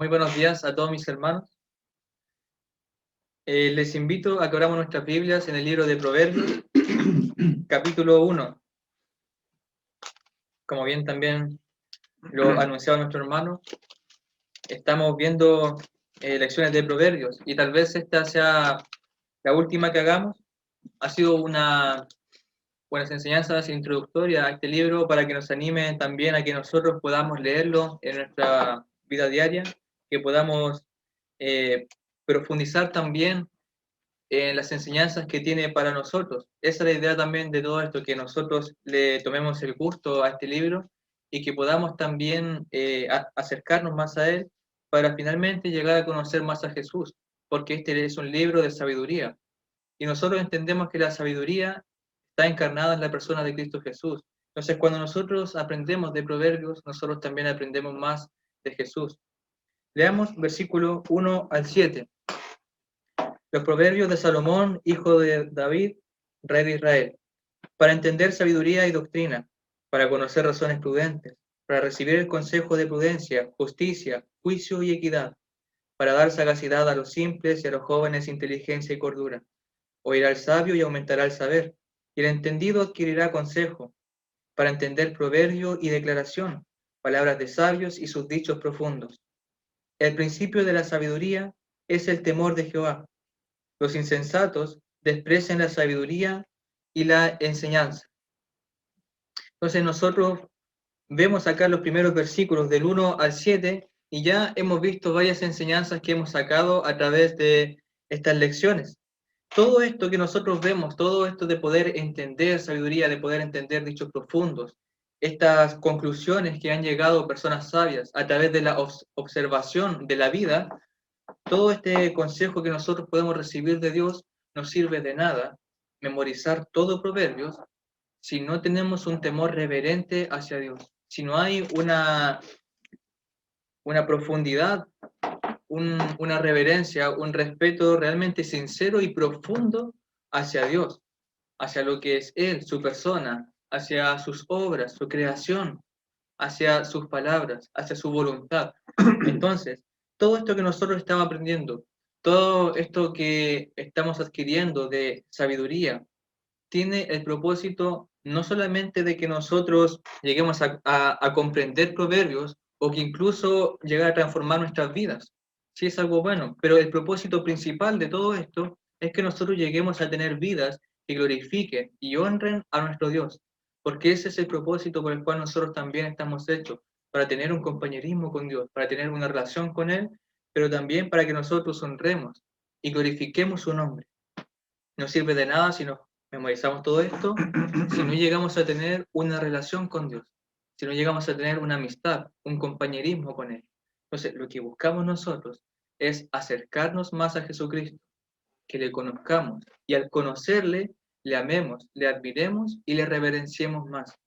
Muy buenos días a todos mis hermanos. Les invito a que abramos nuestras Biblias en el libro de Proverbios, capítulo 1. Como bien también lo anunciaba nuestro hermano, estamos viendo lecciones de Proverbios y tal vez esta sea la última que hagamos. Ha sido unas enseñanzas introductorias a este libro para que nos anime también a que nosotros podamos leerlo en nuestra vida diaria, que podamos profundizar también en las enseñanzas que tiene para nosotros. Esa es la idea también de todo esto, que nosotros le tomemos el gusto a este libro y que podamos también acercarnos más a él para finalmente llegar a conocer más a Jesús, porque este es un libro de sabiduría. Y nosotros entendemos que la sabiduría está encarnada en la persona de Cristo Jesús. Entonces, cuando nosotros aprendemos de Proverbios, nosotros también aprendemos más de Jesús. Leamos versículo 1 al 7. Los proverbios de Salomón, hijo de David, rey de Israel, para entender sabiduría y doctrina, para conocer razones prudentes, para recibir el consejo de prudencia, justicia, juicio y equidad, para dar sagacidad a los simples y a los jóvenes inteligencia y cordura. Oirá al sabio y aumentará el saber, y el entendido adquirirá consejo, para entender proverbio y declaración, palabras de sabios y sus dichos profundos. El principio de la sabiduría es el temor de Jehová. Los insensatos desprecian la sabiduría y la enseñanza. Entonces nosotros vemos acá los primeros versículos del 1 al 7 y ya hemos visto varias enseñanzas que hemos sacado a través de estas lecciones. Todo esto que nosotros vemos, todo esto de poder entender sabiduría, de poder entender dichos profundos, estas conclusiones que han llegado personas sabias a través de la observación de la vida, todo este consejo que nosotros podemos recibir de Dios no sirve de nada memorizar todo Proverbios si no tenemos un temor reverente hacia Dios, si no hay una profundidad, una reverencia, un respeto realmente sincero y profundo hacia Dios, hacia lo que es Él, su persona, hacia sus obras, su creación, hacia sus palabras, hacia su voluntad. Entonces, todo esto que nosotros estamos aprendiendo, todo esto que estamos adquiriendo de sabiduría, tiene el propósito no solamente de que nosotros lleguemos a comprender proverbios o que incluso llegue a transformar nuestras vidas. Sí es algo bueno, pero el propósito principal de todo esto es que nosotros lleguemos a tener vidas que glorifiquen y honren a nuestro Dios, porque ese es el propósito por el cual nosotros también estamos hechos, para tener un compañerismo con Dios, para tener una relación con Él, pero también para que nosotros honremos y glorifiquemos su nombre. No sirve de nada si nos memorizamos todo esto, si no llegamos a tener una relación con Dios, si no llegamos a tener una amistad, un compañerismo con Él. Entonces, lo que buscamos nosotros es acercarnos más a Jesucristo, que le conozcamos y al conocerle, le amemos, le admiremos y le reverenciemos más,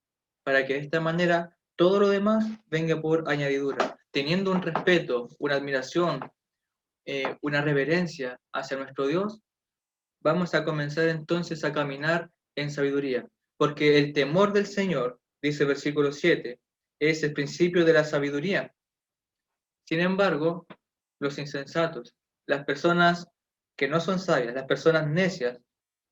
para que de esta manera todo lo demás venga por añadidura, teniendo un respeto, una admiración, una reverencia hacia nuestro Dios. Vamos a comenzar entonces a caminar en sabiduría, porque el temor del Señor, dice el versículo 7, es el principio de la sabiduría. Sin embargo, los insensatos, las personas que no son sabias, las personas necias,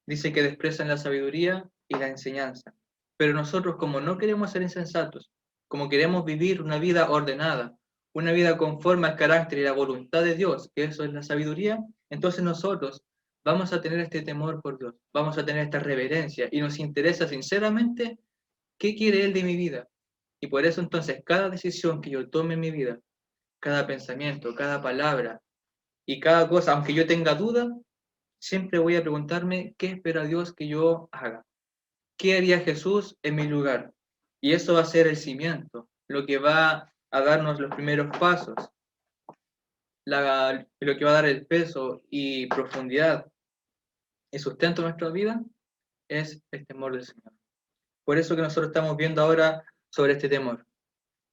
dice que desprecian la sabiduría y la enseñanza. Pero nosotros, como no queremos ser insensatos, como queremos vivir una vida ordenada, una vida conforme al carácter y la voluntad de Dios, que eso es la sabiduría, entonces nosotros vamos a tener este temor por Dios, vamos a tener esta reverencia y nos interesa sinceramente qué quiere Él de mi vida. Y por eso entonces cada decisión que yo tome en mi vida, cada pensamiento, cada palabra y cada cosa, aunque yo tenga duda, siempre voy a preguntarme qué espera Dios que yo haga. ¿Qué haría Jesús en mi lugar? Y eso va a ser el cimiento, lo que va a darnos los primeros pasos, lo que va a dar el peso y profundidad y sustento a nuestra vida es el temor del Señor. Por eso que nosotros estamos viendo ahora sobre este temor.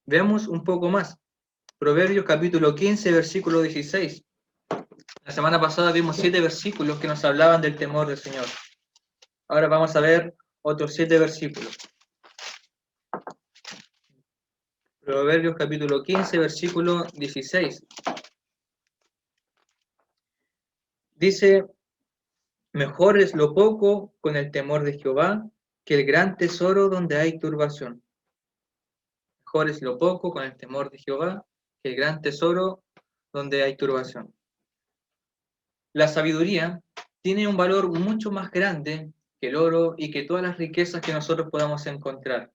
Veamos un poco más. Proverbios capítulo 15, versículo 16. La semana pasada vimos 7 versículos que nos hablaban del temor del Señor. Ahora vamos a ver otros 7 versículos. Proverbios capítulo 15, versículo 16. Dice, mejor es lo poco con el temor de Jehová que el gran tesoro donde hay turbación. Mejor es lo poco con el temor de Jehová que el gran tesoro donde hay turbación. La sabiduría tiene un valor mucho más grande que el oro y que todas las riquezas que nosotros podamos encontrar.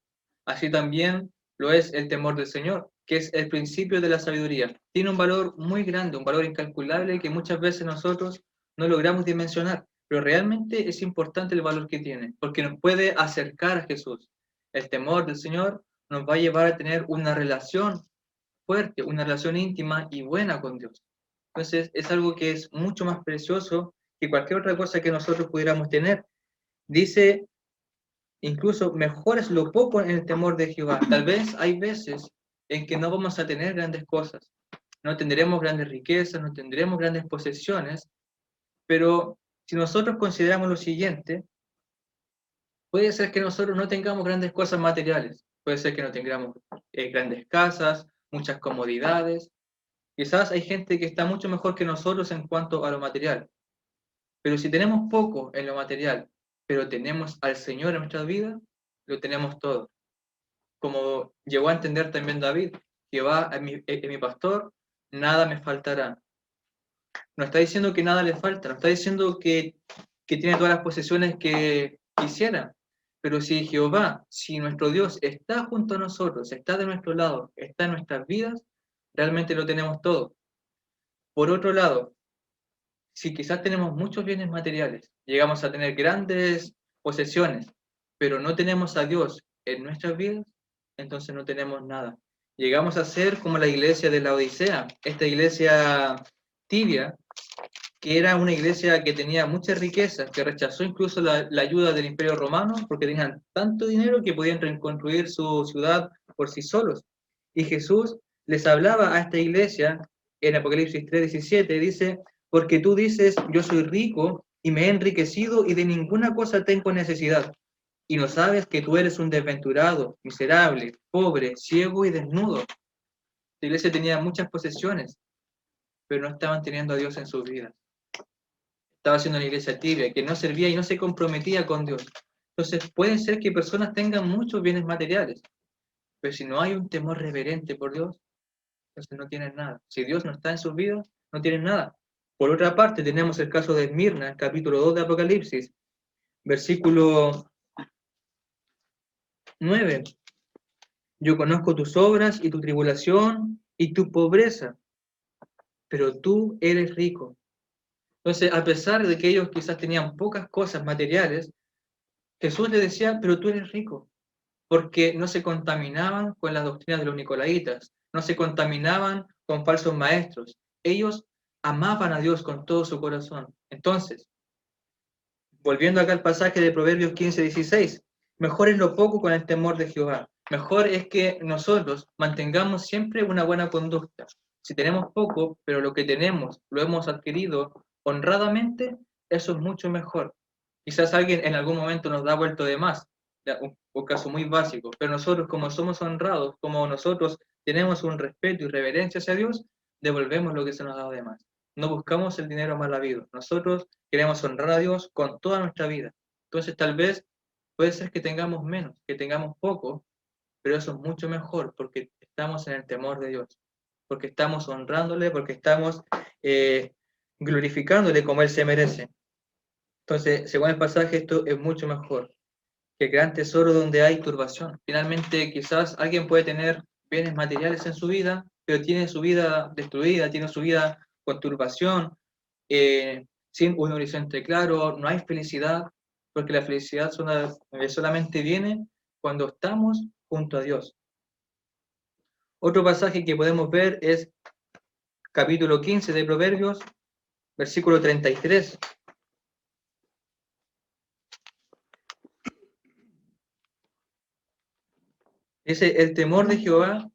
Así también lo es el temor del Señor, que es el principio de la sabiduría. Tiene un valor muy grande, un valor incalculable que muchas veces nosotros no logramos dimensionar, pero realmente es importante el valor que tiene, porque nos puede acercar a Jesús. El temor del Señor nos va a llevar a tener una relación fuerte, una relación íntima y buena con Dios. Entonces es algo que es mucho más precioso que cualquier otra cosa que nosotros pudiéramos tener. Dice, incluso mejor es lo poco en el temor de Jehová. Tal vez hay veces en que no vamos a tener grandes cosas, no tendremos grandes riquezas, no tendremos grandes posesiones, pero si nosotros consideramos lo siguiente, puede ser que nosotros no tengamos grandes cosas materiales, puede ser que no tengamos grandes casas, muchas comodidades. Quizás hay gente que está mucho mejor que nosotros en cuanto a lo material, pero si tenemos poco en lo material, pero tenemos al Señor en nuestra vida, lo tenemos todo. Como llegó a entender también David, Jehová es mi pastor, nada me faltará. No está diciendo que nada le falta, no está diciendo que tiene todas las posesiones que quisiera, pero si Jehová, si nuestro Dios está junto a nosotros, está de nuestro lado, está en nuestras vidas, realmente lo tenemos todo. Por otro lado, si quizás tenemos muchos bienes materiales, llegamos a tener grandes posesiones, pero no tenemos a Dios en nuestras vidas, entonces no tenemos nada. Llegamos a ser como la iglesia de la Odisea, esta iglesia tibia, que era una iglesia que tenía muchas riquezas, que rechazó incluso la ayuda del Imperio Romano porque tenían tanto dinero que podían reconstruir su ciudad por sí solos. Y Jesús les hablaba a esta iglesia en Apocalipsis 3:17, dice, porque tú dices, yo soy rico y me he enriquecido y de ninguna cosa tengo necesidad. Y no sabes que tú eres un desventurado, miserable, pobre, ciego y desnudo. La iglesia tenía muchas posesiones, pero no estaban teniendo a Dios en sus vidas. Estaba haciendo una iglesia tibia, que no servía y no se comprometía con Dios. Entonces puede ser que personas tengan muchos bienes materiales, pero si no hay un temor reverente por Dios, entonces no tienen nada. Si Dios no está en sus vidas, no tienen nada. Por otra parte, tenemos el caso de Esmirna, capítulo 2 de Apocalipsis, versículo 9. Yo conozco tus obras y tu tribulación y tu pobreza, pero tú eres rico. Entonces, a pesar de que ellos quizás tenían pocas cosas materiales, Jesús les decía, pero tú eres rico, porque no se contaminaban con las doctrinas de los nicolaitas, no se contaminaban con falsos maestros. Ellos amaban a Dios con todo su corazón. Entonces, volviendo acá al pasaje de Proverbios 15:16, mejor es lo poco con el temor de Jehová. Mejor es que nosotros mantengamos siempre una buena conducta. Si tenemos poco, pero lo que tenemos lo hemos adquirido honradamente, eso es mucho mejor. Quizás alguien en algún momento nos da vuelto de más, un caso muy básico, pero nosotros como somos honrados, como nosotros tenemos un respeto y reverencia hacia Dios, devolvemos lo que se nos ha dado de más. No buscamos el dinero mal habido. Nosotros queremos honrar a Dios con toda nuestra vida. Entonces tal vez puede ser que tengamos menos, que tengamos poco, pero eso es mucho mejor porque estamos en el temor de Dios, porque estamos honrándole, porque estamos glorificándole como Él se merece. Entonces, según el pasaje, esto es mucho mejor que el gran tesoro donde hay turbación. Finalmente, quizás alguien puede tener bienes materiales en su vida, pero tiene su vida destruida, tiene su vida con turbación, sin un horizonte claro, no hay felicidad, porque la felicidad solamente viene cuando estamos junto a Dios. Otro pasaje que podemos ver es capítulo 15 de Proverbios, versículo 33. Dice, el temor de Jehová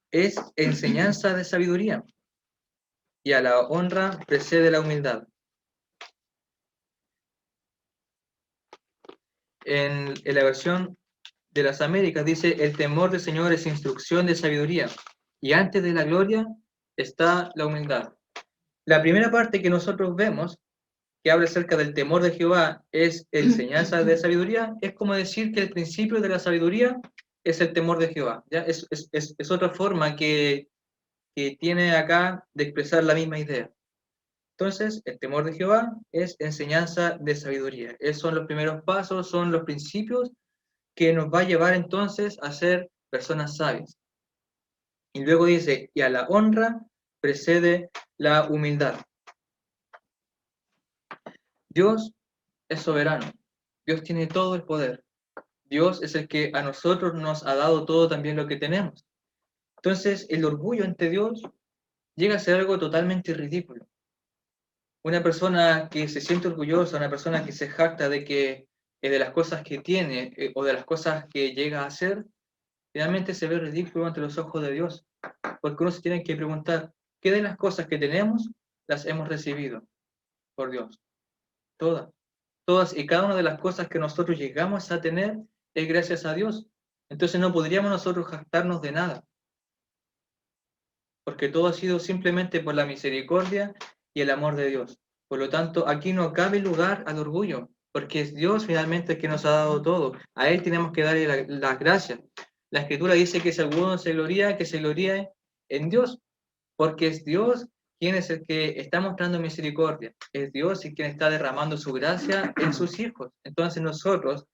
es enseñanza de sabiduría, y a la honra precede la humildad. En la versión de las Américas dice, el temor del Señor es instrucción de sabiduría, y antes de la gloria está la humildad. La primera parte que nosotros vemos, que habla acerca del temor de Jehová, es enseñanza de sabiduría, es como decir que el principio de la sabiduría es el temor de Jehová. ¿Ya? Es otra forma que tiene acá de expresar la misma idea. Entonces, el temor de Jehová es enseñanza de sabiduría. Esos son los primeros pasos, son los principios que nos va a llevar entonces a ser personas sabias. Y luego dice, y a la honra precede la humildad. Dios es soberano. Dios tiene todo el poder. Dios es el que a nosotros nos ha dado todo también lo que tenemos. Entonces, el orgullo ante Dios llega a ser algo totalmente ridículo. Una persona que se siente orgullosa, una persona que se jacta de que de las cosas que tiene o de las cosas que llega a hacer, realmente se ve ridículo ante los ojos de Dios. Porque uno se tiene que preguntar, ¿qué de las cosas que tenemos las hemos recibido por Dios? Todas. Todas y cada una de las cosas que nosotros llegamos a tener es gracias a Dios. Entonces no podríamos nosotros jactarnos de nada, porque todo ha sido simplemente por la misericordia y el amor de Dios. Por lo tanto, aquí no cabe lugar al orgullo, porque es Dios finalmente el que nos ha dado todo. A Él tenemos que darle las gracias. La Escritura dice que si alguno se gloría, que se gloríe en Dios, porque es Dios quien es el que está mostrando misericordia. Es Dios y quien está derramando su gracia en sus hijos. Entonces nosotros,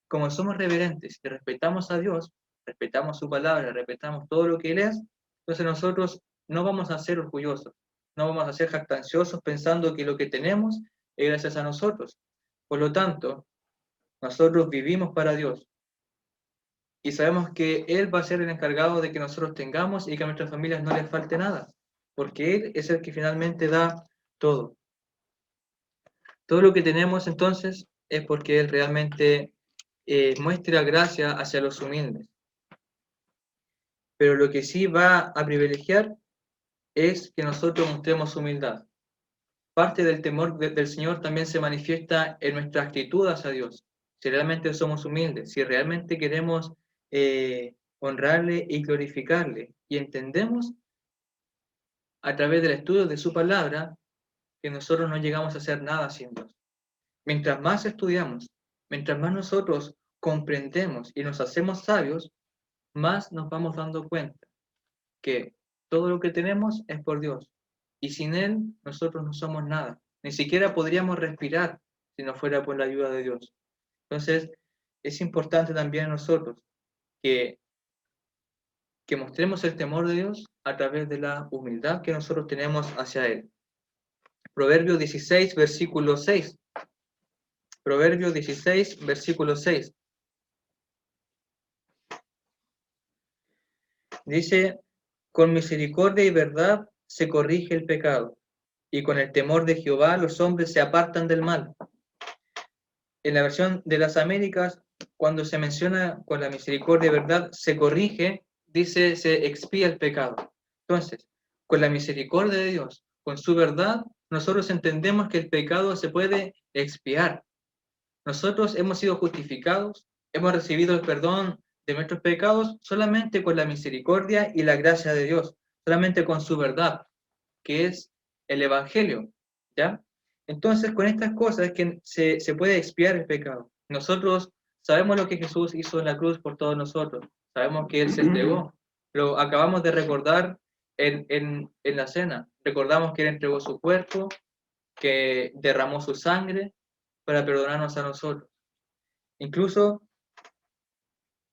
como somos reverentes y respetamos a Dios, respetamos su palabra, respetamos todo lo que Él es, entonces nosotros no vamos a ser orgullosos, no vamos a ser jactanciosos pensando que lo que tenemos es gracias a nosotros. Por lo tanto, nosotros vivimos para Dios y sabemos que Él va a ser el encargado de que nosotros tengamos y que a nuestras familias no les falte nada, porque Él es el que finalmente da todo. Todo lo que tenemos entonces es porque Él realmente muestra gracia hacia los humildes. Pero lo que sí va a privilegiar es que nosotros mostremos humildad. Parte del temor del Señor también se manifiesta en nuestra actitud hacia Dios. Si realmente somos humildes, si realmente queremos honrarle y glorificarle, y entendemos a través del estudio de su palabra que nosotros no llegamos a hacer nada sin Dios. Mientras más estudiamos, mientras más nosotros comprendemos y nos hacemos sabios, más nos vamos dando cuenta que todo lo que tenemos es por Dios. Y sin Él nosotros no somos nada. Ni siquiera podríamos respirar si no fuera por la ayuda de Dios. Entonces, es importante también a nosotros que, que mostremos el temor de Dios a través de la humildad que nosotros tenemos hacia Él. Proverbio 16, versículo 6. Proverbio 16, versículo 6. Dice, con misericordia y verdad se corrige el pecado, y con el temor de Jehová los hombres se apartan del mal. En la versión de las Américas, cuando se menciona con la misericordia y verdad, se corrige, dice, se expía el pecado. Entonces, con la misericordia de Dios, con su verdad, nosotros entendemos que el pecado se puede expiar. Nosotros hemos sido justificados, hemos recibido el perdón de nuestros pecados solamente con la misericordia y la gracia de Dios, solamente con su verdad, que es el Evangelio, ¿ya? Entonces, con estas cosas es que se puede expiar el pecado. Nosotros sabemos lo que Jesús hizo en la cruz por todos nosotros, sabemos que Él se entregó, lo acabamos de recordar en la cena, recordamos que Él entregó su cuerpo, que derramó su sangre para perdonarnos a nosotros. Incluso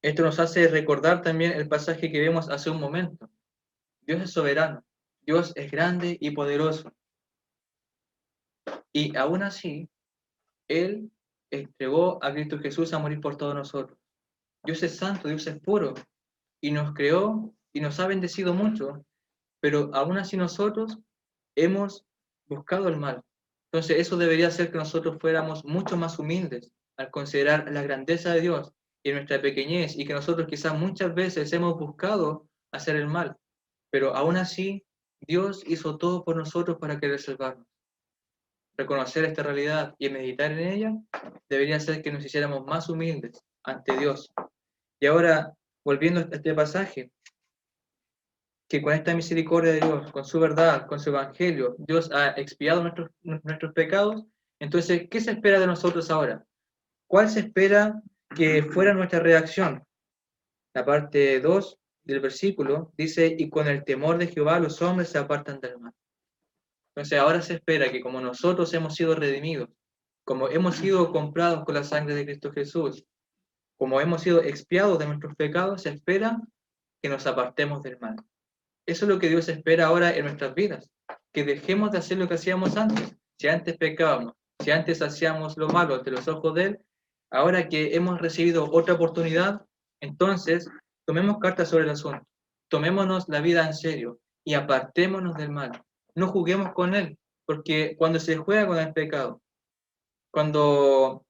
esto nos hace recordar también el pasaje que vimos hace un momento. Dios es soberano, Dios es grande y poderoso. Y aún así, Él entregó a Cristo Jesús a morir por todos nosotros. Dios es santo, Dios es puro, y nos creó y nos ha bendecido mucho, pero aún así nosotros hemos buscado el mal. Entonces eso debería hacer que nosotros fuéramos mucho más humildes al considerar la grandeza de Dios y nuestra pequeñez, y que nosotros quizás muchas veces hemos buscado hacer el mal, pero aún así Dios hizo todo por nosotros para querer salvarnos. Reconocer esta realidad y meditar en ella debería hacer que nos hiciéramos más humildes ante Dios. Y ahora, volviendo a este pasaje, que con esta misericordia de Dios, con su verdad, con su evangelio, Dios ha expiado nuestros pecados. Entonces, ¿qué se espera de nosotros ahora? ¿Cuál se espera que fuera nuestra reacción? La parte 2 del versículo dice, y con el temor de Jehová los hombres se apartan del mal. Entonces ahora se espera que como nosotros hemos sido redimidos, como hemos sido comprados con la sangre de Cristo Jesús, como hemos sido expiados de nuestros pecados, se espera que nos apartemos del mal. Eso es lo que Dios espera ahora en nuestras vidas, que dejemos de hacer lo que hacíamos antes. Si antes pecábamos, si antes hacíamos lo malo ante los ojos de Él, ahora que hemos recibido otra oportunidad, entonces tomemos cartas sobre el asunto, tomémonos la vida en serio y apartémonos del mal. No juguemos con Él, porque cuando se juega con el pecado, cuando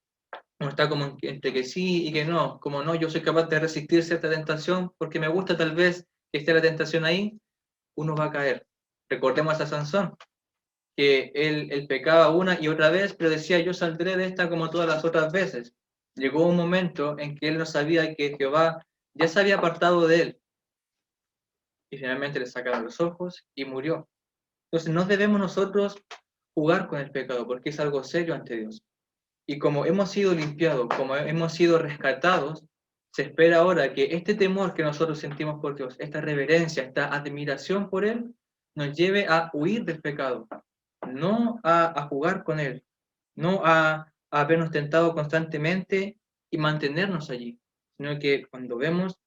uno está como entre que sí y que no, como no, yo soy capaz de resistir cierta tentación porque me gusta tal vez que esté la tentación ahí, uno va a caer. Recordemos a Sansón, que él pecaba una y otra vez, pero decía, yo saldré de esta como todas las otras veces. Llegó un momento en que él no sabía que Jehová ya se había apartado de él, y finalmente le sacaron los ojos y murió. Entonces no debemos nosotros jugar con el pecado, porque es algo serio ante Dios. Y como hemos sido limpiados, como hemos sido rescatados, se espera ahora que este temor que nosotros sentimos por Dios, esta reverencia, esta admiración por Él, nos lleve a huir del pecado, no a jugar con Él, no a vernos tentados constantemente y mantenernos allí, sino que cuando vemos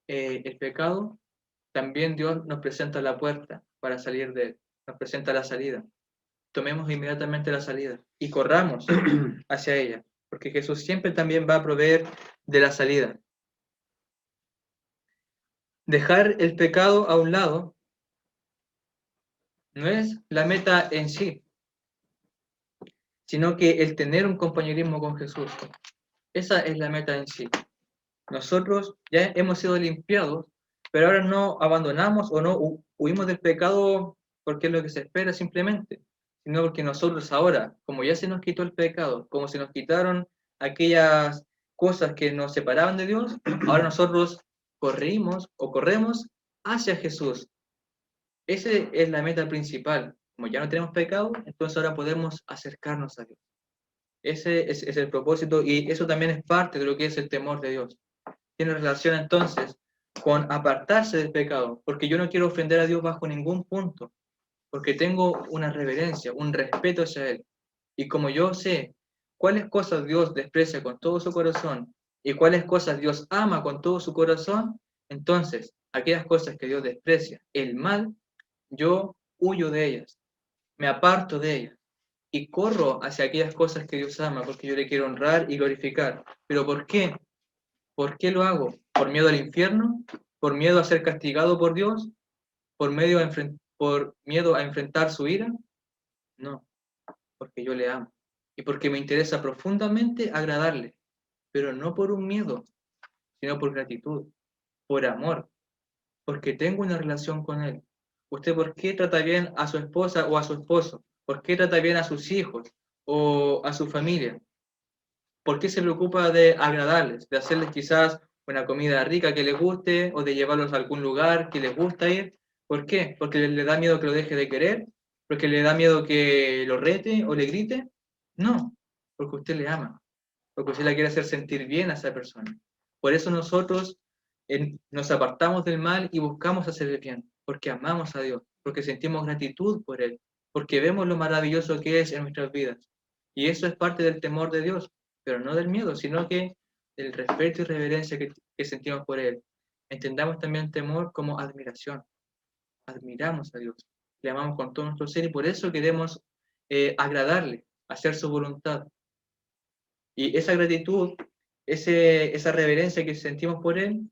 el pecado, también Dios nos presenta la puerta para salir de Él, nos presenta la salida. Tomemos inmediatamente la salida y corramos hacia ella, porque Jesús siempre también va a proveer de la salida. Dejar el pecado a un lado no es la meta en sí, sino que el tener un compañerismo con Jesús. Esa es la meta en sí. Nosotros ya hemos sido limpiados, pero ahora no abandonamos o no huimos del pecado porque es lo que se espera simplemente, sino porque nosotros ahora, como ya se nos quitó el pecado, como se nos quitaron aquellas cosas que nos separaban de Dios, ahora nosotros corrimos o corremos hacia Jesús. Esa es la meta principal. Como ya no tenemos pecado, entonces ahora podemos acercarnos a Dios. Ese es el propósito y eso también es parte de lo que es el temor de Dios. Tiene relación entonces con apartarse del pecado, porque yo no quiero ofender a Dios bajo ningún punto, porque tengo una reverencia, un respeto hacia Él. Y como yo sé cuáles cosas Dios desprecia con todo su corazón y cuáles cosas Dios ama con todo su corazón, entonces aquellas cosas que Dios desprecia, el mal, yo huyo de ellas, me aparto de ellas y corro hacia aquellas cosas que Dios ama, porque yo le quiero honrar y glorificar. ¿Pero por qué? ¿Por qué lo hago? ¿Por miedo al infierno? ¿Por miedo a ser castigado por Dios? ¿Por miedo a enfrentar su ira? No, porque yo le amo y porque me interesa profundamente agradarle, pero no por un miedo, sino por gratitud, por amor, porque tengo una relación con Él. ¿Usted por qué trata bien a su esposa o a su esposo? ¿Por qué trata bien a sus hijos o a su familia? ¿Por qué se preocupa de agradarles, de hacerles quizás una comida rica que les guste o de llevarlos a algún lugar que les gusta ir? ¿Por qué? ¿Porque le da miedo que lo deje de querer? ¿Porque le da miedo que lo rete o le grite? No, porque usted le ama, porque usted la quiere hacer sentir bien a esa persona. Por eso nosotros nos apartamos del mal y buscamos hacer el bien, porque amamos a Dios, porque sentimos gratitud por Él, porque vemos lo maravilloso que es en nuestras vidas. Y eso es parte del temor de Dios, pero no del miedo, sino que del respeto y reverencia que sentimos por Él. Entendamos también temor como admiración. Admiramos a Dios, le amamos con todo nuestro ser y por eso queremos agradarle, hacer su voluntad. Y esa gratitud, esa reverencia que sentimos por Él,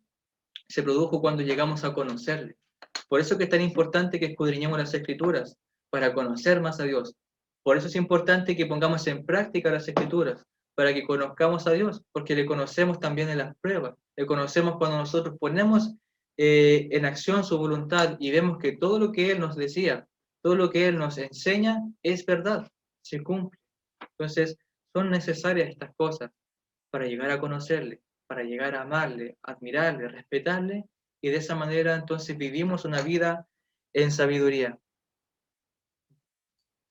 se produjo cuando llegamos a conocerle. Por eso que es tan importante que escudriñemos las Escrituras, para conocer más a Dios. Por eso es importante que pongamos en práctica las Escrituras, para que conozcamos a Dios, porque le conocemos también en las pruebas, le conocemos cuando nosotros ponemos en acción su voluntad y vemos que todo lo que Él nos decía, todo lo que Él nos enseña es verdad, se cumple. Entonces, son necesarias estas cosas para llegar a conocerle, para llegar a amarle, admirarle, respetarle y de esa manera entonces vivimos una vida en sabiduría.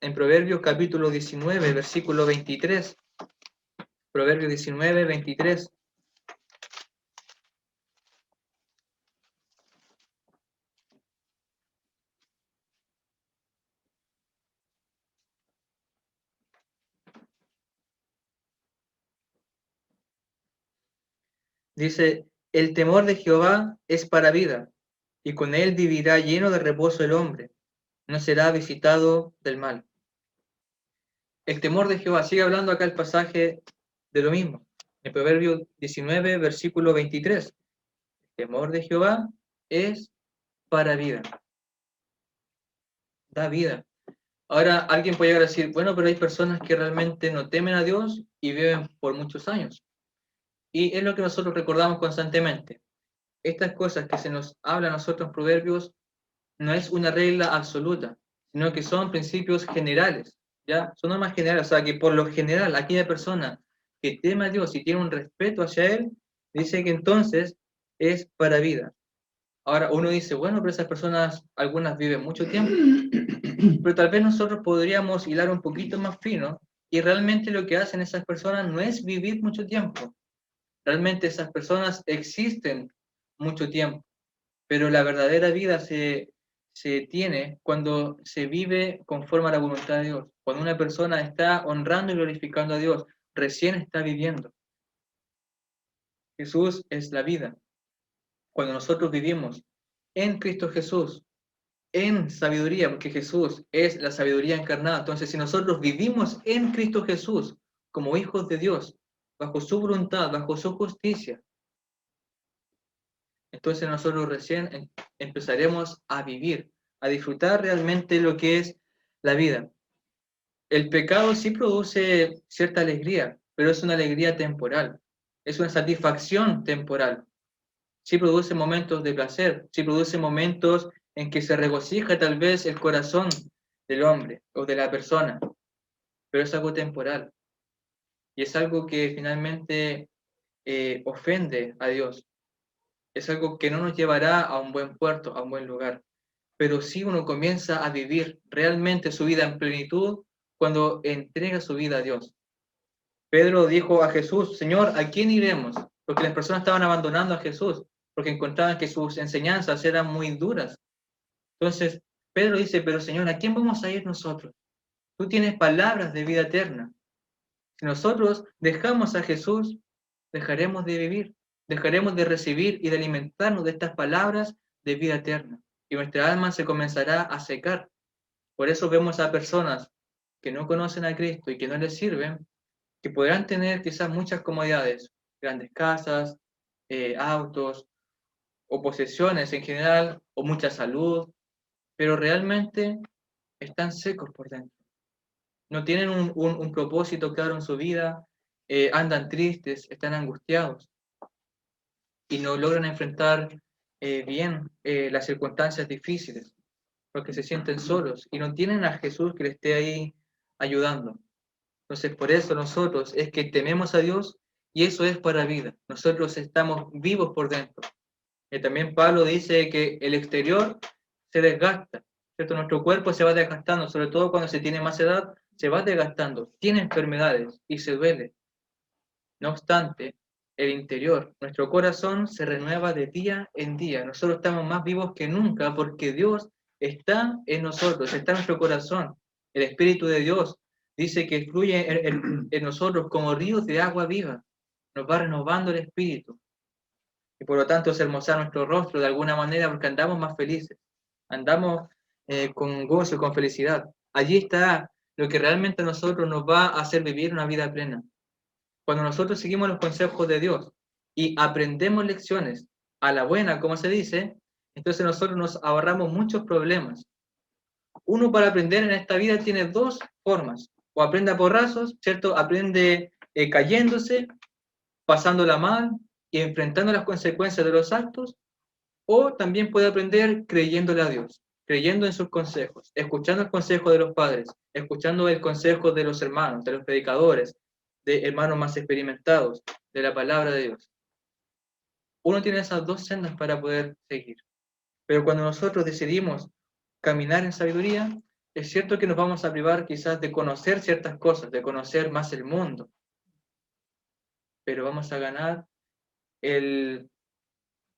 En Proverbios capítulo 19, versículo 23, Proverbios 19, 23, dice, el temor de Jehová es para vida, y con él vivirá lleno de reposo el hombre, no será visitado del mal. El temor de Jehová, sigue hablando acá el pasaje de lo mismo. En Proverbios 19, versículo 23. El temor de Jehová es para vida. Da vida. Ahora alguien puede llegar a decir, bueno, pero hay personas que realmente no temen a Dios y viven por muchos años. Y es lo que nosotros recordamos constantemente. Estas cosas que se nos habla a nosotros en Proverbios no es una regla absoluta, sino que son principios generales, ¿ya? Son normas generales, o sea que por lo general aquella persona que teme a Dios y tiene un respeto hacia Él, dice que entonces es para vida. Ahora uno dice, bueno, pero esas personas, algunas viven mucho tiempo, pero tal vez nosotros podríamos hilar un poquito más fino y realmente lo que hacen esas personas no es vivir mucho tiempo, realmente esas personas existen mucho tiempo, pero la verdadera vida se tiene cuando se vive conforme a la voluntad de Dios. Cuando una persona está honrando y glorificando a Dios, recién está viviendo. Jesús es la vida. Cuando nosotros vivimos en Cristo Jesús, en sabiduría, porque Jesús es la sabiduría encarnada. Entonces, si nosotros vivimos en Cristo Jesús como hijos de Dios, bajo su voluntad, bajo su justicia, entonces nosotros recién empezaremos a vivir, a disfrutar realmente lo que es la vida. El pecado sí produce cierta alegría, pero es una alegría temporal, es una satisfacción temporal. Sí produce momentos de placer, sí produce momentos en que se regocija tal vez el corazón del hombre o de la persona, pero es algo temporal y es algo que finalmente ofende a Dios. Es algo que no nos llevará a un buen puerto, a un buen lugar. Pero sí uno comienza a vivir realmente su vida en plenitud cuando entrega su vida a Dios. Pedro dijo a Jesús, Señor, ¿a quién iremos? Porque las personas estaban abandonando a Jesús, porque encontraban que sus enseñanzas eran muy duras. Entonces, Pedro dice, pero Señor, ¿a quién vamos a ir nosotros? Tú tienes palabras de vida eterna. Si nosotros dejamos a Jesús, dejaremos de vivir, dejaremos de recibir y de alimentarnos de estas palabras de vida eterna. Y nuestra alma se comenzará a secar. Por eso vemos a personas que no conocen a Cristo y que no les sirven, que podrán tener quizás muchas comodidades, grandes casas, autos o posesiones en general, o mucha salud, pero realmente están secos por dentro. No tienen un propósito claro en su vida, andan tristes, están angustiados y no logran enfrentar bien las circunstancias difíciles, porque se sienten solos y no tienen a Jesús que les esté ahí ayudando. Entonces, por eso nosotros es que tememos a Dios y eso es para vida. Nosotros estamos vivos por dentro. Y también Pablo dice que el exterior se desgasta, ¿cierto? Nuestro cuerpo se va desgastando, sobre todo cuando se tiene más edad, se va desgastando, tiene enfermedades y se duele. No obstante, el interior, nuestro corazón se renueva de día en día. Nosotros estamos más vivos que nunca porque Dios está en nosotros, está en nuestro corazón. El Espíritu de Dios dice que fluye en nosotros como ríos de agua viva. Nos va renovando el espíritu. Y por lo tanto se hermosa nuestro rostro de alguna manera porque andamos más felices. Andamos con gozo, con felicidad. Allí está lo que realmente a nosotros nos va a hacer vivir una vida plena. Cuando nosotros seguimos los consejos de Dios y aprendemos lecciones a la buena, como se dice, entonces nosotros nos ahorramos muchos problemas. Uno para aprender en esta vida tiene dos formas. O aprende a porrazos, ¿cierto? Aprende cayéndose, pasándola mal y enfrentando las consecuencias de los actos, o también puede aprender creyéndole a Dios, creyendo en sus consejos, escuchando el consejo de los padres, escuchando el consejo de los hermanos, de los predicadores, de hermanos más experimentados, de la palabra de Dios. Uno tiene esas dos sendas para poder seguir. Pero cuando nosotros decidimos caminar en sabiduría, es cierto que nos vamos a privar quizás de conocer ciertas cosas, de conocer más el mundo, pero vamos a ganar el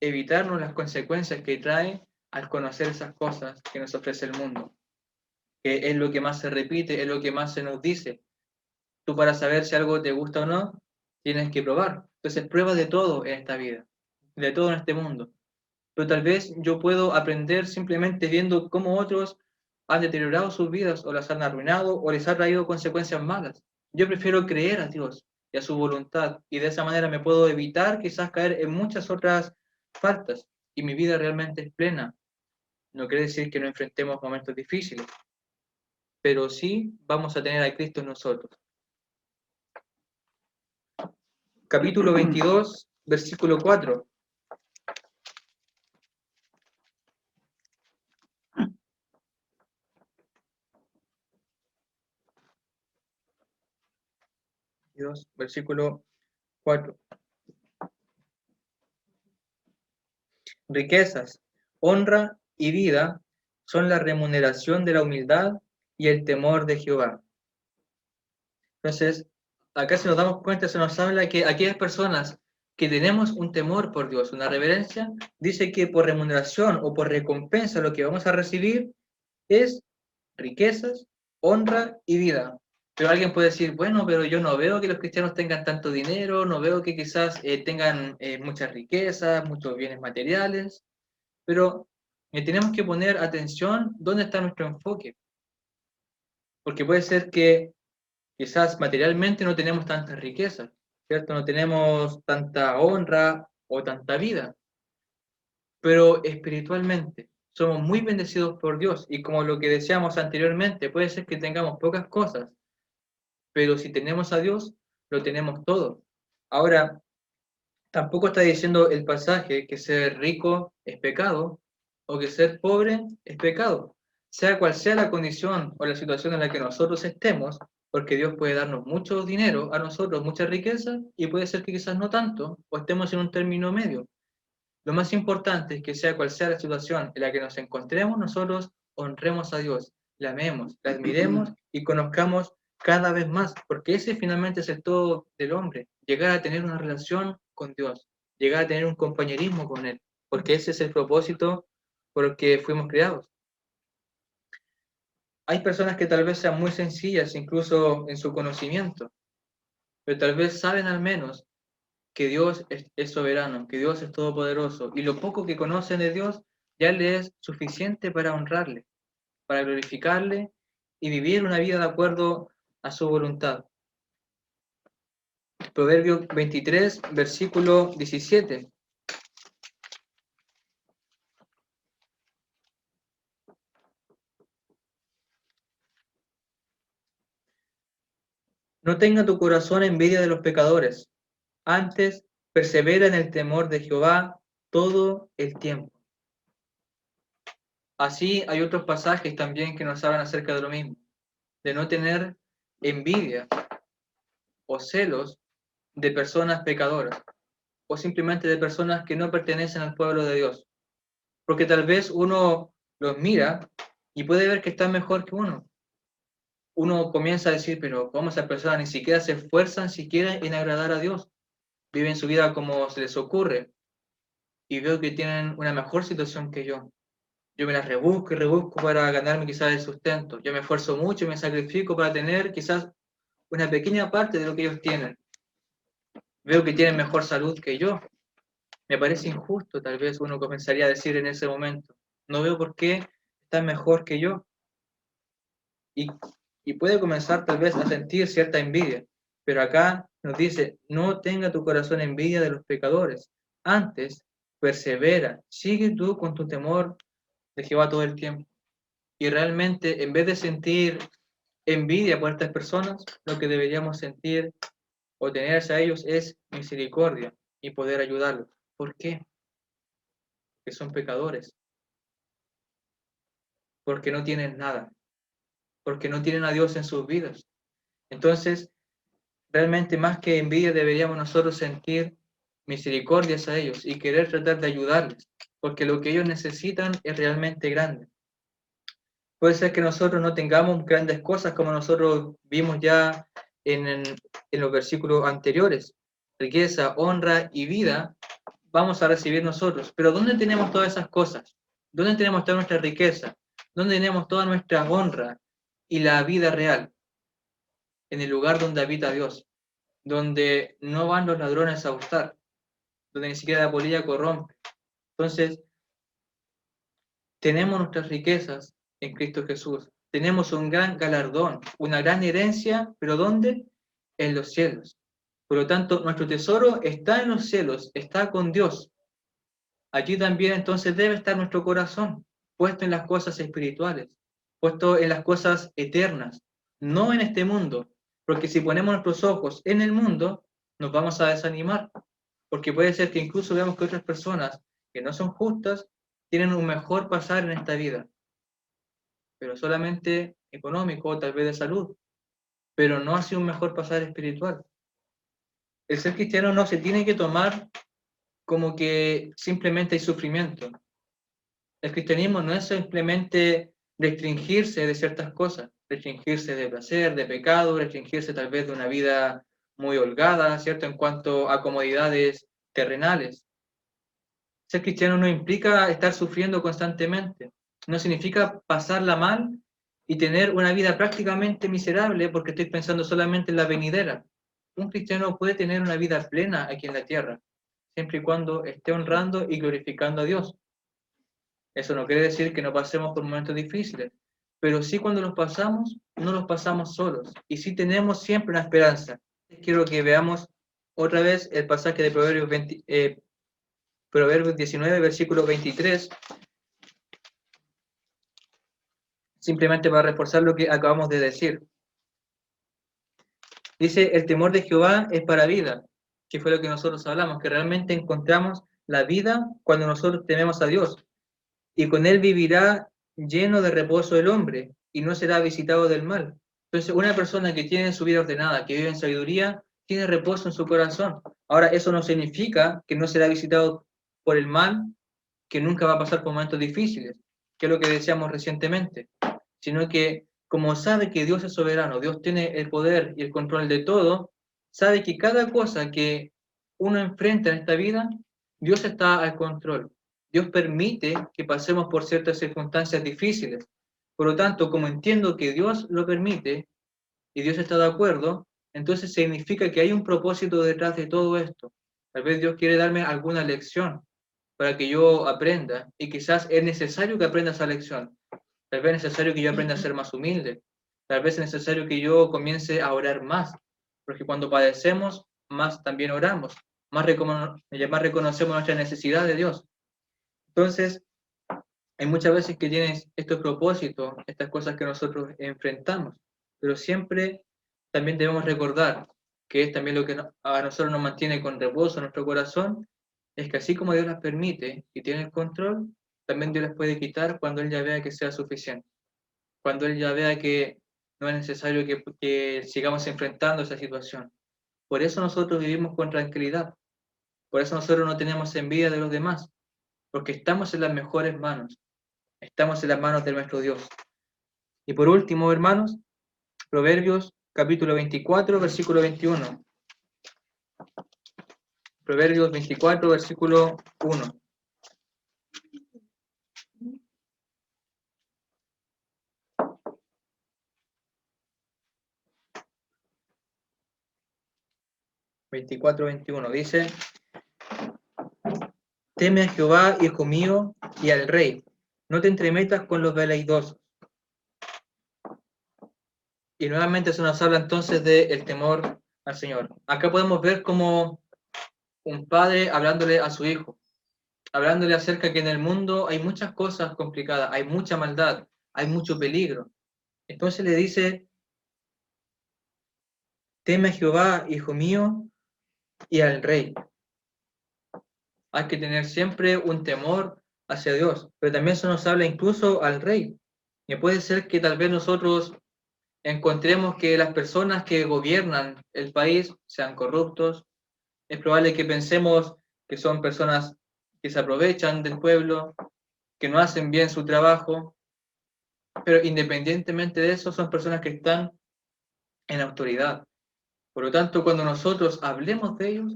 evitarnos las consecuencias que trae al conocer esas cosas que nos ofrece el mundo, que es lo que más se repite, es lo que más se nos dice. Tú para saber si algo te gusta o no, tienes que probar. Entonces prueba de todo en esta vida, de todo en este mundo. Pero tal vez yo puedo aprender simplemente viendo cómo otros han deteriorado sus vidas o las han arruinado o les ha traído consecuencias malas. Yo prefiero creer a Dios y a su voluntad y de esa manera me puedo evitar quizás caer en muchas otras faltas y mi vida realmente es plena. No quiere decir que no enfrentemos momentos difíciles, pero sí vamos a tener a Cristo en nosotros. Capítulo 22, versículo 4. Versículo 4. Riquezas, honra y vida son la remuneración de la humildad y el temor de Jehová. Entonces, acá si nos damos cuenta, se nos habla que aquellas personas que tenemos un temor por Dios, una reverencia, dice que por remuneración o por recompensa lo que vamos a recibir es riquezas, honra y vida. Pero alguien puede decir, bueno, pero yo no veo que los cristianos tengan tanto dinero, no veo que quizás tengan muchas riquezas, muchos bienes materiales, pero tenemos que poner atención dónde está nuestro enfoque, porque puede ser que quizás materialmente no tenemos tanta riqueza, ¿cierto? No tenemos tanta honra o tanta vida, pero espiritualmente somos muy bendecidos por Dios y como lo que decíamos anteriormente, puede ser que tengamos pocas cosas, pero si tenemos a Dios, lo tenemos todo. Ahora, tampoco está diciendo el pasaje que ser rico es pecado o que ser pobre es pecado. Sea cual sea la condición o la situación en la que nosotros estemos, porque Dios puede darnos mucho dinero a nosotros, mucha riqueza, y puede ser que quizás no tanto, o estemos en un término medio. Lo más importante es que sea cual sea la situación en la que nos encontremos, nosotros honremos a Dios, le amemos, le admiremos y conozcamos cada vez más, porque ese finalmente es el todo del hombre, llegar a tener una relación con Dios, llegar a tener un compañerismo con Él, porque ese es el propósito por el que fuimos creados. Hay personas que tal vez sean muy sencillas, incluso en su conocimiento, pero tal vez saben al menos que Dios es soberano, que Dios es todopoderoso, y lo poco que conocen de Dios ya le es suficiente para honrarle, para glorificarle y vivir una vida de acuerdo a su voluntad. Proverbio 23, versículo 17. No tenga tu corazón envidia de los pecadores, antes persevera en el temor de Jehová todo el tiempo. Así hay otros pasajes también que nos hablan acerca de lo mismo, de no tener envidia o celos de personas pecadoras o simplemente de personas que no pertenecen al pueblo de Dios. Porque tal vez uno los mira y puede ver que están mejor que uno. Uno comienza a decir, pero ¿cómo esas personas ni siquiera se esfuerzan siquiera en agradar a Dios? Viven su vida como se les ocurre y veo que tienen una mejor situación que yo. Yo me las rebusco y rebusco para ganarme quizás el sustento. Yo me esfuerzo mucho y me sacrifico para tener quizás una pequeña parte de lo que ellos tienen. Veo que tienen mejor salud que yo. Me parece injusto, tal vez uno comenzaría a decir en ese momento. No veo por qué están mejor que yo. Y, y puede comenzar tal vez a sentir cierta envidia. Pero acá nos dice, no tenga tu corazón envidia de los pecadores. Antes, persevera, sigue tú con tu temor de Jehová todo el tiempo. Y realmente, en vez de sentir envidia por estas personas, lo que deberíamos sentir o tener hacia ellos es misericordia y poder ayudarlos. ¿Por qué? Que son pecadores, porque no tienen nada, porque no tienen a Dios en sus vidas. Entonces, realmente más que envidia deberíamos nosotros sentir misericordias a ellos y querer tratar de ayudarles, porque lo que ellos necesitan es realmente grande. Puede ser que nosotros no tengamos grandes cosas como nosotros vimos ya en los versículos anteriores, riqueza, honra y vida, vamos a recibir nosotros. Pero ¿dónde tenemos todas esas cosas? ¿Dónde tenemos toda nuestra riqueza? ¿Dónde tenemos toda nuestra honra y la vida real? En el lugar donde habita Dios, donde no van los ladrones a hurtar, donde ni siquiera la polilla corrompe. Entonces, tenemos nuestras riquezas en Cristo Jesús. Tenemos un gran galardón, una gran herencia, pero ¿dónde? En los cielos. Por lo tanto, nuestro tesoro está en los cielos, está con Dios. Allí también entonces debe estar nuestro corazón, puesto en las cosas espirituales, puesto en las cosas eternas, no en este mundo, porque si ponemos nuestros ojos en el mundo, nos vamos a desanimar, porque puede ser que incluso veamos que otras personas que no son justas tienen un mejor pasar en esta vida, pero solamente económico, tal vez de salud, pero no así un mejor pasar espiritual. El ser cristiano no se tiene que tomar como que simplemente hay sufrimiento. El cristianismo no es simplemente restringirse de ciertas cosas, restringirse de placer, de pecado, restringirse tal vez de una vida muy holgada, ¿cierto? En cuanto a comodidades terrenales. Ser cristiano no implica estar sufriendo constantemente, no significa pasarla mal y tener una vida prácticamente miserable porque estoy pensando solamente en la venidera. Un cristiano puede tener una vida plena aquí en la tierra, siempre y cuando esté honrando y glorificando a Dios. Eso no quiere decir que no pasemos por momentos difíciles, pero sí cuando los pasamos, no los pasamos solos y sí tenemos siempre una esperanza. Quiero que veamos otra vez el pasaje de Proverbios 19, versículo 23, simplemente para reforzar lo que acabamos de decir. Dice, el temor de Jehová es para vida, que fue lo que nosotros hablamos, que realmente encontramos la vida cuando nosotros tememos a Dios, y con él vivirá lleno de reposo el hombre, y no será visitado del mal. Entonces, una persona que tiene su vida ordenada, que vive en sabiduría, tiene reposo en su corazón. Ahora, eso no significa que no será visitado por el mal, que nunca va a pasar por momentos difíciles, que es lo que decíamos recientemente, sino que como sabe que Dios es soberano, Dios tiene el poder y el control de todo, sabe que cada cosa que uno enfrenta en esta vida, Dios está al control. Dios permite que pasemos por ciertas circunstancias difíciles. Por lo tanto, como entiendo que Dios lo permite y Dios está de acuerdo, entonces significa que hay un propósito detrás de todo esto. Tal vez Dios quiere darme alguna lección para que yo aprenda y quizás es necesario que aprenda esa lección. Tal vez es necesario que yo aprenda a ser más humilde. Tal vez es necesario que yo comience a orar más, porque cuando padecemos, más también oramos, más reconocemos nuestra necesidad de Dios. Entonces, hay muchas veces que tienes estos propósitos, estas cosas que nosotros enfrentamos, pero siempre también debemos recordar que es también lo que a nosotros nos mantiene con reposo en nuestro corazón, es que así como Dios las permite y tiene el control, también Dios las puede quitar cuando Él ya vea que sea suficiente, cuando Él ya vea que no es necesario que sigamos enfrentando esa situación. Por eso nosotros vivimos con tranquilidad, por eso nosotros no tenemos envidia de los demás, porque estamos en las mejores manos. Estamos en las manos de nuestro Dios. Y por último, hermanos, Proverbios capítulo 24, versículo 21. Proverbios 24, versículo 1. Dice, teme a Jehová, hijo mío, y al rey. No te entremetas con los veleidosos. Y nuevamente se nos habla entonces del temor al Señor. Acá podemos ver como un padre hablándole a su hijo, hablándole acerca que en el mundo hay muchas cosas complicadas, hay mucha maldad, hay mucho peligro. Entonces le dice, teme a Jehová, hijo mío, y al rey. Hay que tener siempre un temor hacia Dios, pero también se nos habla incluso al rey. Y puede ser que tal vez nosotros encontremos que las personas que gobiernan el país sean corruptos, Es probable que pensemos que son personas que se aprovechan del pueblo, que no hacen bien su trabajo, pero independientemente de eso, son personas que están en autoridad. Por lo tanto, cuando nosotros hablemos de ellos,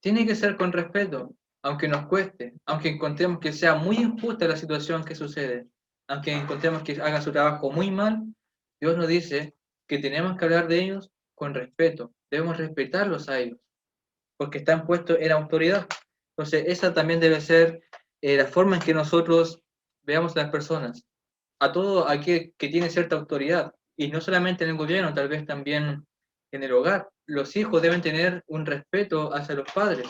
tiene que ser con respeto, aunque nos cueste, aunque encontremos que sea muy injusta la situación que sucede, aunque encontremos que hagan su trabajo muy mal, Dios nos dice que tenemos que hablar de ellos con respeto, debemos respetarlos a ellos, porque están puestos en autoridad. Entonces, esa también debe ser la forma en que nosotros veamos a las personas, a todo aquel que tiene cierta autoridad, y no solamente en el gobierno, tal vez también en el hogar. Los hijos deben tener un respeto hacia los padres.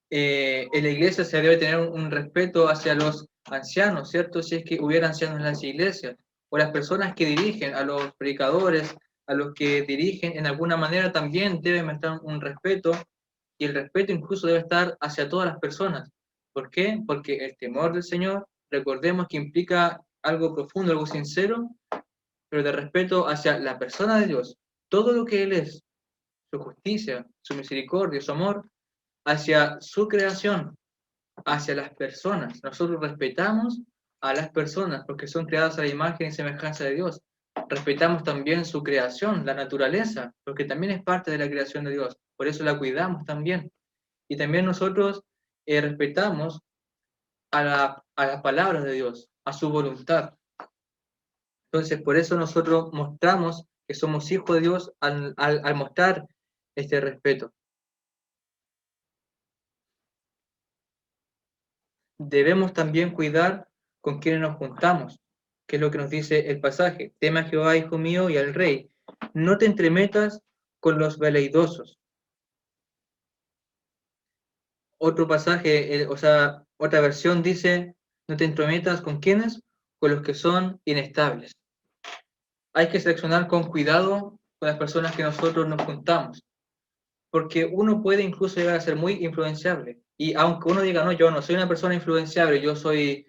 En la iglesia se debe tener un respeto hacia los ancianos, ¿cierto? Si es que hubiera ancianos en las iglesias, o las personas que dirigen, a los predicadores, a los que dirigen, en alguna manera también deben estar un respeto, y el respeto incluso debe estar hacia todas las personas. ¿Por qué? Porque el temor del Señor, recordemos que implica algo profundo, algo sincero, pero de respeto hacia la persona de Dios, todo lo que Él es, su justicia, su misericordia, su amor, hacia su creación, hacia las personas. Nosotros respetamos a las personas porque son creadas a la imagen y semejanza de Dios. Respetamos también su creación, la naturaleza, porque también es parte de la creación de Dios. Por eso la cuidamos también. Y también nosotros respetamos a las palabras de Dios, a su voluntad. Entonces, por eso nosotros mostramos que somos hijos de Dios al mostrar este respeto. Debemos también cuidar con quienes nos juntamos, que es lo que nos dice el pasaje. Teme a Jehová, hijo mío, y al rey. No te entremetas con los veleidosos. Otro pasaje, otra versión dice, no te entremetas con quienes, con los que son inestables. Hay que seleccionar con cuidado con las personas que nosotros nos juntamos, porque uno puede incluso llegar a ser muy influenciable. Y aunque uno diga, no, yo no soy una persona influenciable, yo soy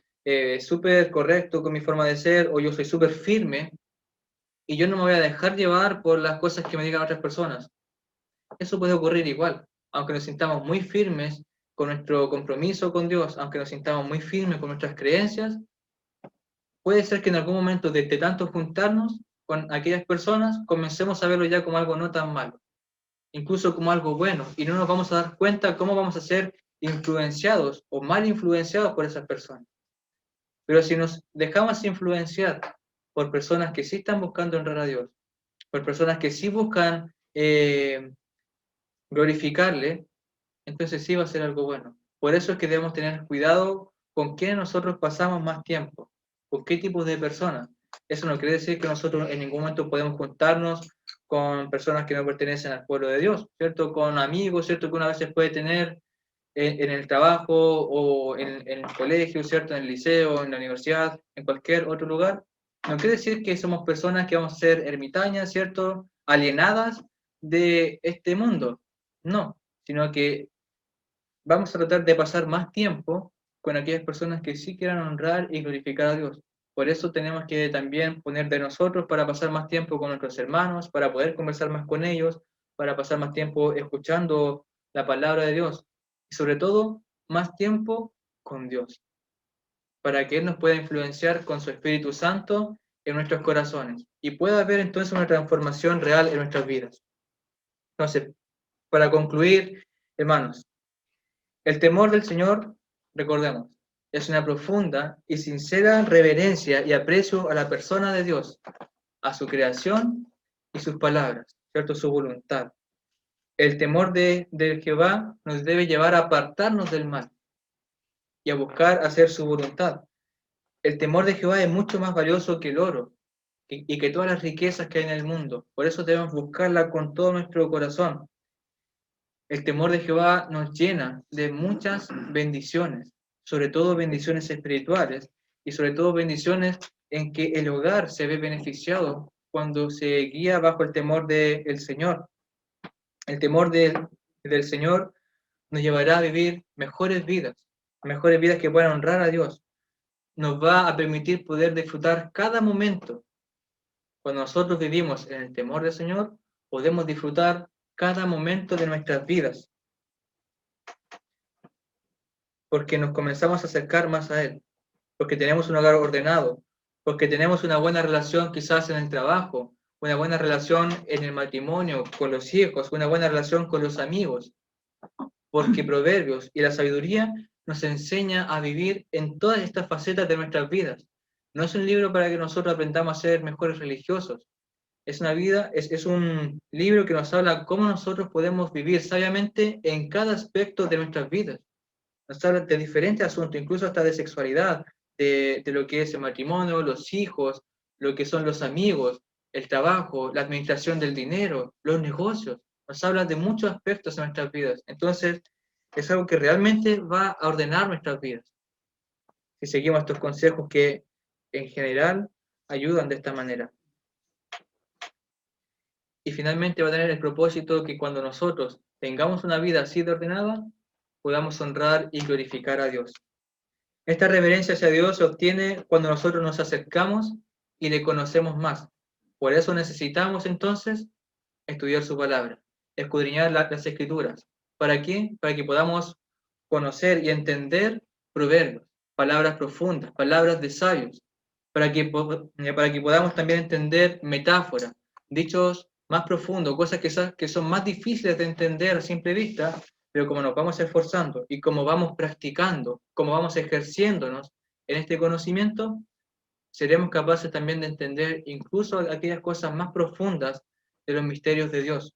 súper correcto con mi forma de ser, o yo soy súper firme, y yo no me voy a dejar llevar por las cosas que me digan otras personas. Eso puede ocurrir igual, aunque nos sintamos muy firmes con nuestro compromiso con Dios, aunque nos sintamos muy firmes con nuestras creencias, puede ser que en algún momento de tanto juntarnos con aquellas personas, comencemos a verlo ya como algo no tan malo, incluso como algo bueno, y no nos vamos a dar cuenta cómo vamos a ser influenciados o mal influenciados por esas personas. Pero si nos dejamos influenciar por personas que sí están buscando honrar a Dios, por personas que sí buscan glorificarle, entonces sí va a ser algo bueno. Por eso es que debemos tener cuidado con quién nosotros pasamos más tiempo, con qué tipo de personas. Eso no quiere decir que nosotros en ningún momento podemos juntarnos con personas que no pertenecen al pueblo de Dios, ¿cierto? Con amigos, ¿cierto? Que una vez se puede tener en el trabajo o en el colegio, ¿cierto? En el liceo, en la universidad, en cualquier otro lugar. No quiere decir que somos personas que vamos a ser ermitañas, ¿cierto? Alienadas de este mundo. No, sino que vamos a tratar de pasar más tiempo con aquellas personas que sí quieran honrar y glorificar a Dios. Por eso tenemos que también poner de nosotros para pasar más tiempo con nuestros hermanos, para poder conversar más con ellos, para pasar más tiempo escuchando la palabra de Dios y sobre todo más tiempo con Dios, para que Él nos pueda influenciar con su Espíritu Santo en nuestros corazones y pueda haber entonces una transformación real en nuestras vidas. Entonces, para concluir, hermanos, el temor del Señor, recordemos, es una profunda y sincera reverencia y aprecio a la persona de Dios, a su creación y sus palabras, ¿cierto? Su voluntad. El temor de Jehová nos debe llevar a apartarnos del mal y a buscar hacer su voluntad. El temor de Jehová es mucho más valioso que el oro y que todas las riquezas que hay en el mundo. Por eso debemos buscarla con todo nuestro corazón. El temor de Jehová nos llena de muchas bendiciones, sobre todo bendiciones espirituales y sobre todo bendiciones en que el hogar se ve beneficiado cuando se guía bajo el temor del Señor. El temor del Señor nos llevará a vivir mejores vidas que puedan honrar a Dios. Nos va a permitir poder disfrutar cada momento. Cuando nosotros vivimos en el temor del Señor, podemos disfrutar cada momento de nuestras vidas, porque nos comenzamos a acercar más a Él, porque tenemos un hogar ordenado, porque tenemos una buena relación quizás en el trabajo, una buena relación en el matrimonio, con los hijos, una buena relación con los amigos, porque Proverbios y la sabiduría nos enseña a vivir en todas estas facetas de nuestras vidas. No es un libro para que nosotros aprendamos a ser mejores religiosos. Es un libro que nos habla cómo nosotros podemos vivir sabiamente en cada aspecto de nuestras vidas. Nos habla de diferentes asuntos, incluso hasta de sexualidad, de lo que es el matrimonio, los hijos, lo que son los amigos, el trabajo, la administración del dinero, los negocios. Nos habla de muchos aspectos en nuestras vidas. Entonces, es algo que realmente va a ordenar nuestras vidas. Si seguimos estos consejos que en general ayudan de esta manera. Y finalmente va a tener el propósito que cuando nosotros tengamos una vida así de ordenada, podamos honrar y glorificar a Dios. Esta reverencia hacia Dios se obtiene cuando nosotros nos acercamos y le conocemos más. Por eso necesitamos entonces estudiar su palabra, escudriñar las escrituras. ¿Para qué? Para que podamos conocer y entender proverbios, palabras profundas, palabras de sabios, para que podamos también entender metáforas, dichos más profundos, cosas que son más difíciles de entender a simple vista, pero como nos vamos esforzando y como vamos practicando, como vamos ejerciéndonos en este conocimiento, seremos capaces también de entender incluso aquellas cosas más profundas de los misterios de Dios.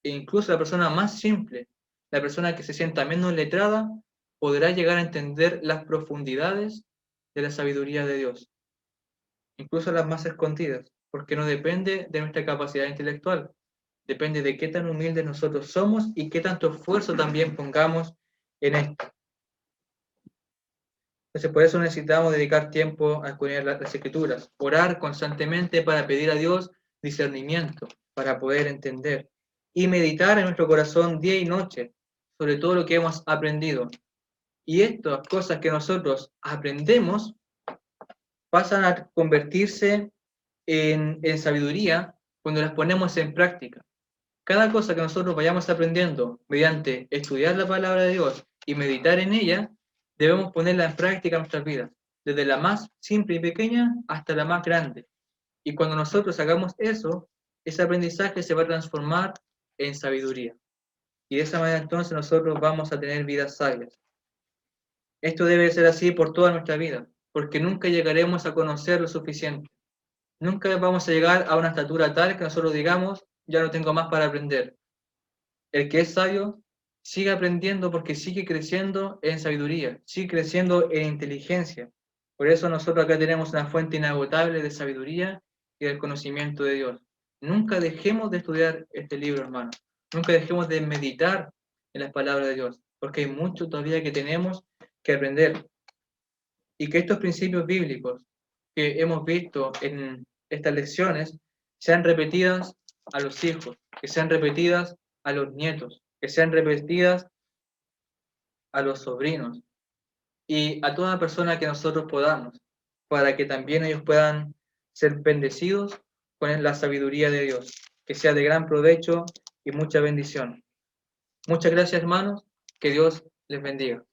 E incluso la persona más simple, la persona que se sienta menos letrada, podrá llegar a entender las profundidades de la sabiduría de Dios, incluso las más escondidas, porque no depende de nuestra capacidad intelectual, depende de qué tan humildes nosotros somos y qué tanto esfuerzo también pongamos en esto. Entonces, por eso necesitamos dedicar tiempo a escudriñar las Escrituras, orar constantemente para pedir a Dios discernimiento, para poder entender, y meditar en nuestro corazón día y noche sobre todo lo que hemos aprendido. Y estas cosas que nosotros aprendemos pasan a convertirse en sabiduría cuando las ponemos en práctica. Cada cosa que nosotros vayamos aprendiendo mediante estudiar la palabra de Dios y meditar en ella, debemos ponerla en práctica en nuestras vidas, desde la más simple y pequeña hasta la más grande. Y cuando nosotros hagamos eso, ese aprendizaje se va a transformar en sabiduría. Y de esa manera entonces nosotros vamos a tener vidas sabias. Esto debe ser así por toda nuestra vida, porque nunca llegaremos a conocer lo suficiente. Nunca vamos a llegar a una estatura tal que nosotros digamos, ya no tengo más para aprender. El que es sabio sigue aprendiendo porque sigue creciendo en sabiduría, sigue creciendo en inteligencia. Por eso nosotros acá tenemos una fuente inagotable de sabiduría y del conocimiento de Dios. Nunca dejemos de estudiar este libro, hermano. Nunca dejemos de meditar en las palabras de Dios, porque hay mucho todavía que tenemos que aprender. Y que estos principios bíblicos que hemos visto en estas lecciones sean repetidas a los hijos, que sean repetidas a los nietos, que sean repetidas a los sobrinos y a toda persona que nosotros podamos, para que también ellos puedan ser bendecidos con la sabiduría de Dios, que sea de gran provecho y mucha bendición. Muchas gracias, hermanos, que Dios les bendiga.